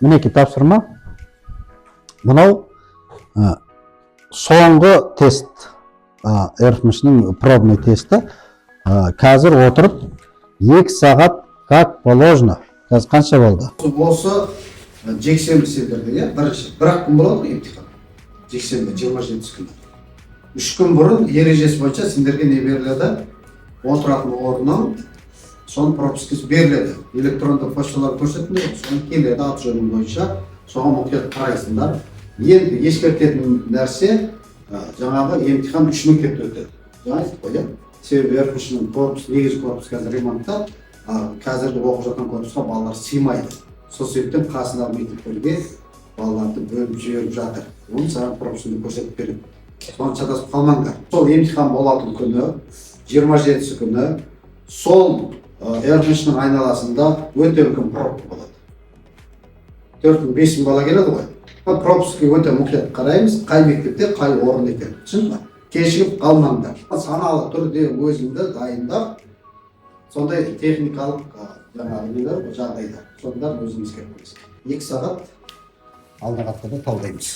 Мінекей тапсырма. Мынау соңғы тест. Эрфмишнің пробный тесті. Қазір отырып 2 сағат как положено. Қазір қанша болды? Осы жексенбі сендерде, бір-ақ күн болады ғой емтихан. Жексенбі 27 күн. 3 күн бұрын ережесі бойынша сендерге не беріледі? Отыратын орынның соның пропискасы беріледі. Электронды пошталар көрсетіледі, соны келеді аты жөнің бойынша, соған мұқият қарайсыңдар. Енді ескертетін нәрсе, жаңағы емтихан 3 мектепте өтеді. Жаңа айтып қой, себебі Эрфмишнің корпус, негізгі корпус қазір ремонтта, қазіргі оқып жатқан корпусқа балалар сыймайды. Сол себептен қасындағы мектептерге балаларды бөліп жіберіп жатыр. Оны саған пропусканы көрсетіп береді. Соны шатасып қалмаңдар. Сол емтихан болатын күні, 27 күні, сол Эрфмишнің айналасында өте үлкен пробка болады. 4-5 бала келеді ғой. Пропускаға өте мұқият қараймыз, қай мектепте қай орын екен. Түсіндің бе? Кешігіп қалмаңдар. Саналы түрде өзіңді дайындап, сондай техникалық жағдайда. Сонда өзіңіз ескеріп қойыңыз. 2 сағат алдыңғы аптада талдаймыз.